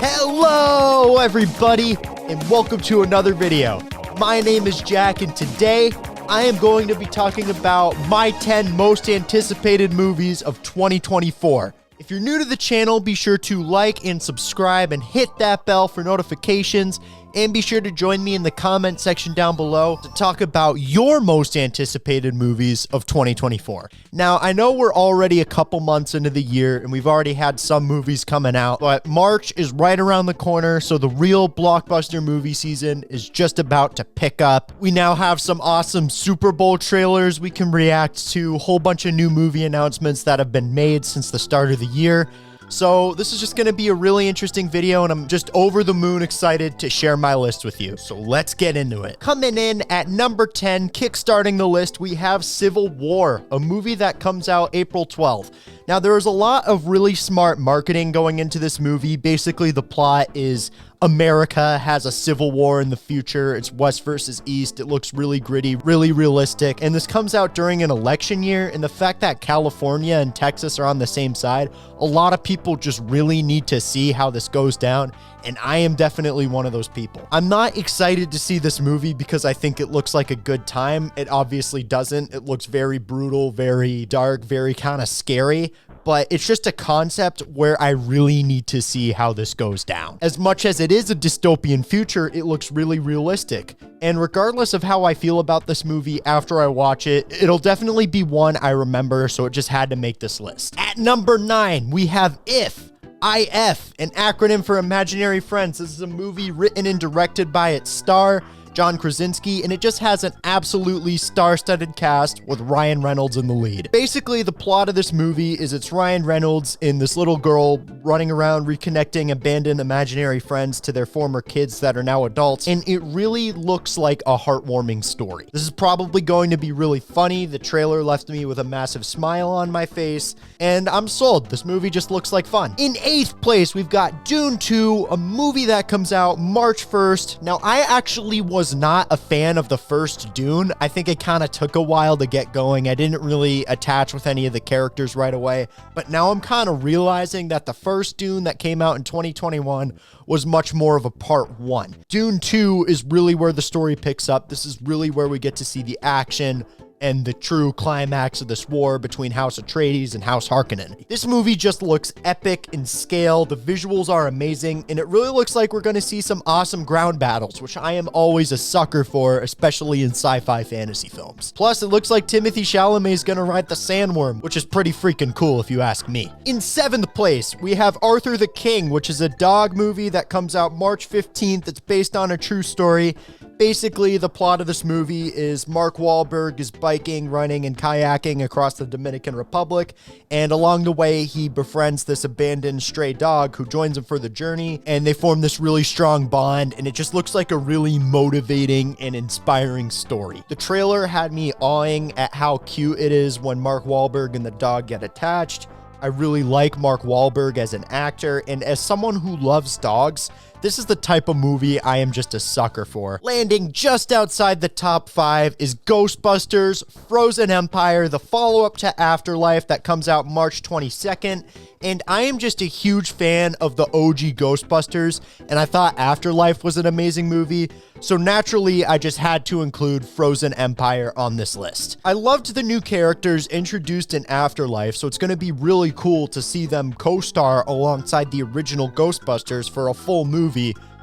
Hello everybody and welcome to another video. My name is Jack and today I am going to be talking about my 10 most anticipated movies of 2024. If you're new to the channel, be sure to like and subscribe and hit that bell for notifications, and be sure to join me in the comment section down below to talk about your most anticipated movies of 2024. Now, I know we're already a couple months into the year and we've already had some movies coming out, but March is right around the corner, so the real blockbuster movie season is just about to pick up. We now have some awesome Super Bowl trailers we can react to, a whole bunch of new movie announcements that have been made since the start of the year. So this is just going to be a really interesting video, and I'm just over the moon excited to share my list with you. So let's get into it. Coming in at number 10, kickstarting the list, we have Civil War, a movie that comes out April 12th. Now, there is a lot of really smart marketing going into this movie. Basically, the plot is America has a civil war in the future. It's West versus East. It looks really gritty, really realistic. And this comes out during an election year. And the fact that California and Texas are on the same side, a lot of people just really need to see how this goes down. And I am definitely one of those people. I'm not excited to see this movie because I think it looks like a good time. It obviously doesn't. It looks very brutal, very dark, very kind of scary. But it's just a concept where I really need to see how this goes down. As much as it is a dystopian future, it looks really realistic. And regardless of how I feel about this movie after I watch it, it'll definitely be one I remember, so it just had to make this list. At number 9, we have IF, an acronym for Imaginary Friends. This is a movie written and directed by its star, John Krasinski, and it just has an absolutely star-studded cast with Ryan Reynolds in the lead. Basically, the plot of this movie is it's Ryan Reynolds and this little girl running around reconnecting abandoned imaginary friends to their former kids that are now adults, and it really looks like a heartwarming story. This is probably going to be really funny. The trailer left me with a massive smile on my face, and I'm sold. This movie just looks like fun. In 8th place, we've got Dune II, a movie that comes out March 1st. Now, I actually was not a fan of the first Dune. I think it kind of took a while to get going. I didn't really attach with any of the characters right away, but now I'm kind of realizing that the first Dune that came out in 2021 was much more of a part 1. Dune 2 is really where the story picks up. This is really where we get to see the action and the true climax of this war between House Atreides and House Harkonnen. This movie just looks epic in scale. The visuals are amazing, and it really looks like we're going to see some awesome ground battles, which I am always a sucker for, especially in sci-fi fantasy films. Plus, it looks like Timothée Chalamet is going to ride the Sandworm, which is pretty freaking cool if you ask me. In 7th place, we have Arthur the King, which is a dog movie that comes out March 15th. It's based on a true story. Basically, the plot of this movie is Mark Wahlberg is biking, running, and kayaking across the Dominican Republic, and along the way, he befriends this abandoned stray dog who joins him for the journey, and they form this really strong bond, and it just looks like a really motivating and inspiring story. The trailer had me awing at how cute it is when Mark Wahlberg and the dog get attached. I really like Mark Wahlberg as an actor, and as someone who loves dogs, this is the type of movie I am just a sucker for. Landing just outside the top 5 is Ghostbusters, Frozen Empire, the follow-up to Afterlife that comes out March 22nd. And I am just a huge fan of the OG Ghostbusters, and I thought Afterlife was an amazing movie, so naturally I just had to include Frozen Empire on this list. I loved the new characters introduced in Afterlife, so it's going to be really cool to see them co-star alongside the original Ghostbusters for a full movie,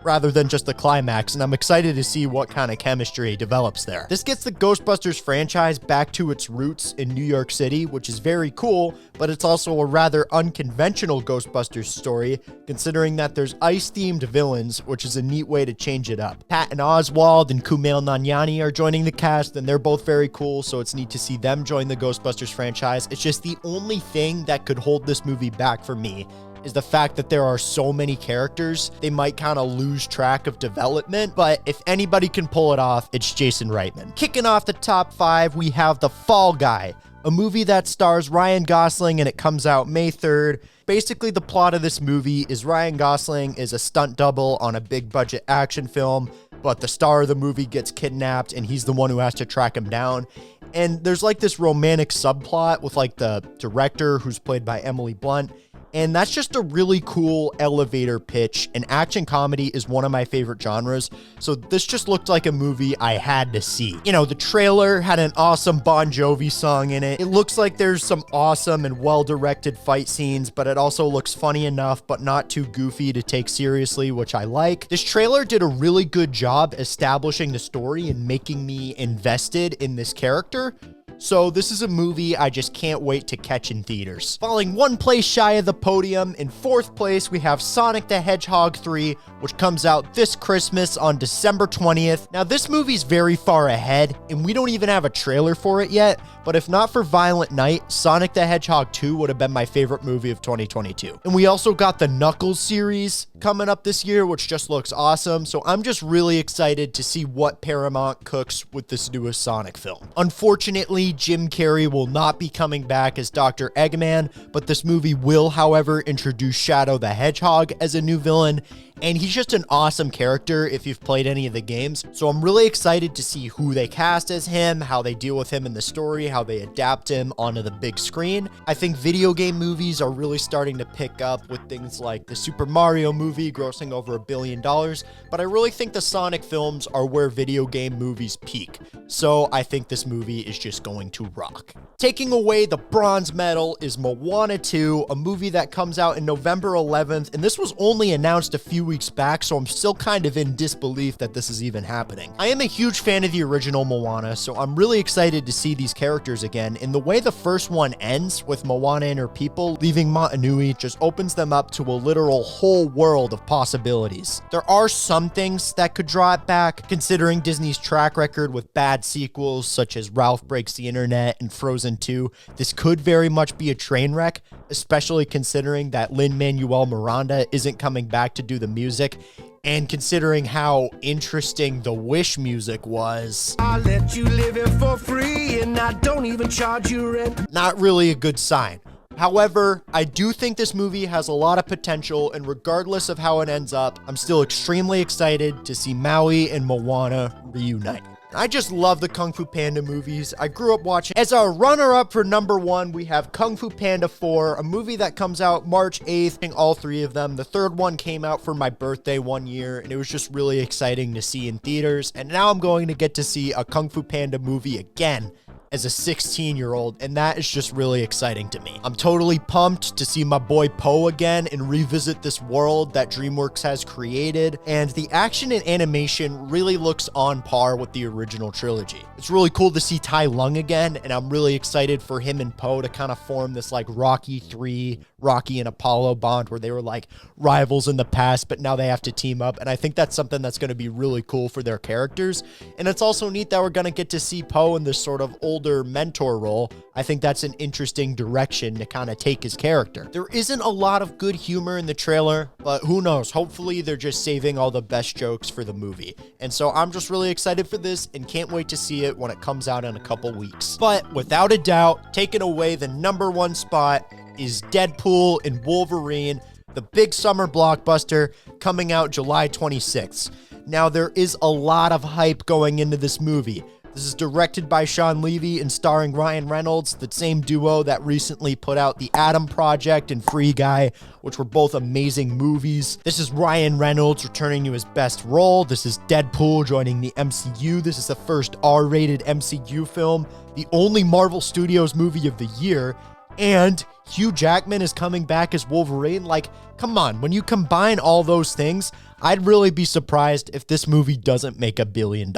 rather than just the climax, and I'm excited to see what kind of chemistry develops there. This gets the Ghostbusters franchise back to its roots in New York City, which is very cool, but it's also a rather unconventional Ghostbusters story, considering that there's ice-themed villains, which is a neat way to change it up. Patton Oswalt and Kumail Nanjiani are joining the cast, and they're both very cool, so it's neat to see them join the Ghostbusters franchise. It's just the only thing that could hold this movie back for me is the fact that there are so many characters, they might kind of lose track of development, but if anybody can pull it off, it's Jason Reitman. Kicking off the top 5, we have The Fall Guy, a movie that stars Ryan Gosling and it comes out May 3rd. Basically, the plot of this movie is Ryan Gosling is a stunt double on a big budget action film, but the star of the movie gets kidnapped and he's the one who has to track him down. And there's like this romantic subplot with like the director, who's played by Emily Blunt, And that's just a really cool elevator pitch, and action comedy is one of my favorite genres, so this just looked like a movie I had to see. You know, the trailer had an awesome Bon Jovi song in it. It looks like there's some awesome and well-directed fight scenes, but it also looks funny enough, but not too goofy to take seriously, which I like. This trailer did a really good job establishing the story and making me invested in this character. So this is a movie I just can't wait to catch in theaters. Falling one place shy of the podium, in fourth place, we have Sonic the Hedgehog 3, which comes out this Christmas on December 20th. Now, this movie's very far ahead, and we don't even have a trailer for it yet, but if not for Violent Night, Sonic the Hedgehog 2 would have been my favorite movie of 2022. And we also got the Knuckles series coming up this year, which just looks awesome, so I'm just really excited to see what Paramount cooks with this newest Sonic film. Unfortunately, Jim Carrey will not be coming back as Dr. Eggman, but this movie will, however, introduce Shadow the Hedgehog as a new villain, and he's just an awesome character if you've played any of the games. So I'm really excited to see who they cast as him, how they deal with him in the story, how they adapt him onto the big screen. I think video game movies are really starting to pick up with things like the Super Mario movie grossing over $1 billion, but I really think the Sonic films are where video game movies peak. So I think this movie is just going to rock. Taking away the bronze medal is Moana II, a movie that comes out in November 11th, and this was only announced a few weeks back, so I'm still kind of in disbelief that this is even happening. I am a huge fan of the original Moana, so I'm really excited to see these characters again, and the way the first one ends with Moana and her people leaving Motunui just opens them up to a literal whole world of possibilities. There are some things that could draw it back, considering Disney's track record with bad sequels such as Ralph Breaks the Internet and Frozen 2. This could very much be a train wreck, especially considering that Lin-Manuel Miranda isn't coming back to do the music, and considering how interesting the Wish music was. I'll let you live it for free and I don't even charge you rent. Not really a good sign. However, I do think this movie has a lot of potential, and regardless of how it ends up, I'm still extremely excited to see Maui and Moana reunite. I just love the Kung Fu Panda movies. I grew up watching. As our runner-up for number one, we have Kung Fu Panda 4, a movie that comes out March 8th, all three of them. The third one came out for my birthday one year, and it was just really exciting to see in theaters. And now I'm going to get to see a Kung Fu Panda movie again as a 16-year-old, and that is just really exciting to me. I'm totally pumped to see my boy Po again and revisit this world that DreamWorks has created, and the action and animation really looks on par with the original trilogy. It's really cool to see Tai Lung again, and I'm really excited for him and Po to kind of form this like Rocky 3, Rocky and Apollo bond where they were like rivals in the past, but now they have to team up, and I think that's something that's going to be really cool for their characters. And it's also neat that we're going to get to see Po in this sort of older mentor role. I think that's an interesting direction to kind of take his character. There isn't a lot of good humor in the trailer, but who knows? Hopefully they're just saving all the best jokes for the movie. And so I'm just really excited for this and can't wait to see it when it comes out in a couple weeks. But without a doubt, taking away the number one spot is Deadpool and Wolverine, the big summer blockbuster coming out July 26th. Now, there is a lot of hype going into this movie. This is directed by Sean Levy and starring Ryan Reynolds, the same duo that recently put out The Adam Project and Free Guy, which were both amazing movies. This is Ryan Reynolds returning to his best role. This is Deadpool joining the MCU. This is the first R-rated MCU film, the only Marvel Studios movie of the year, and Hugh Jackman is coming back as Wolverine. Like, come on, when you combine all those things, I'd really be surprised if this movie doesn't make $1 billion.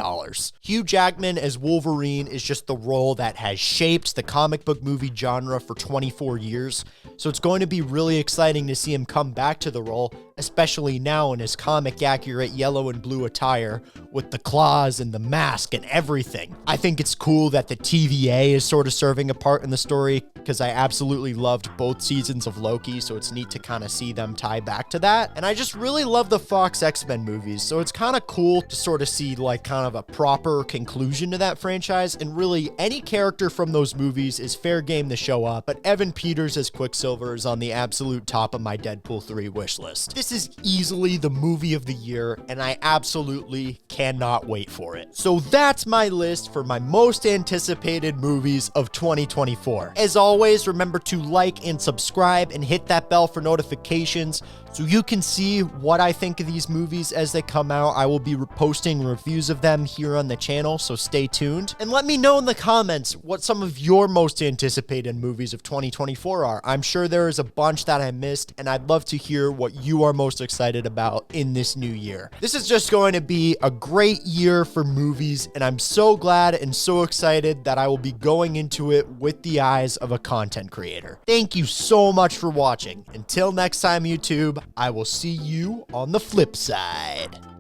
Hugh Jackman as Wolverine is just the role that has shaped the comic book movie genre for 24 years, so it's going to be really exciting to see him come back to the role, especially now in his comic-accurate yellow and blue attire with the claws and the mask and everything. I think it's cool that the TVA is sort of serving a part in the story, because I absolutely loved both seasons of Loki, so it's neat to kind of see them tie back to that. And I just really love the Fox X-Men movies, so it's kind of cool to sort of see like kind of a proper conclusion to that franchise, and really any character from those movies is fair game to show up, but Evan Peters as Quicksilver is on the absolute top of my Deadpool 3 wish list. This is easily the movie of the year, and I absolutely cannot wait for it. So that's my list for my most anticipated movies of 2024. As always, remember to like, like and subscribe and hit that bell for notifications so you can see what I think of these movies as they come out. I will be posting reviews of them here on the channel, so stay tuned. And let me know in the comments what some of your most anticipated movies of 2024 are. I'm sure there is a bunch that I missed, and I'd love to hear what you are most excited about in this new year. This is just going to be a great year for movies, and I'm so glad and so excited that I will be going into it with the eyes of a content creator. Thank you so much for watching. Until next time, YouTube, I will see you on the flip side.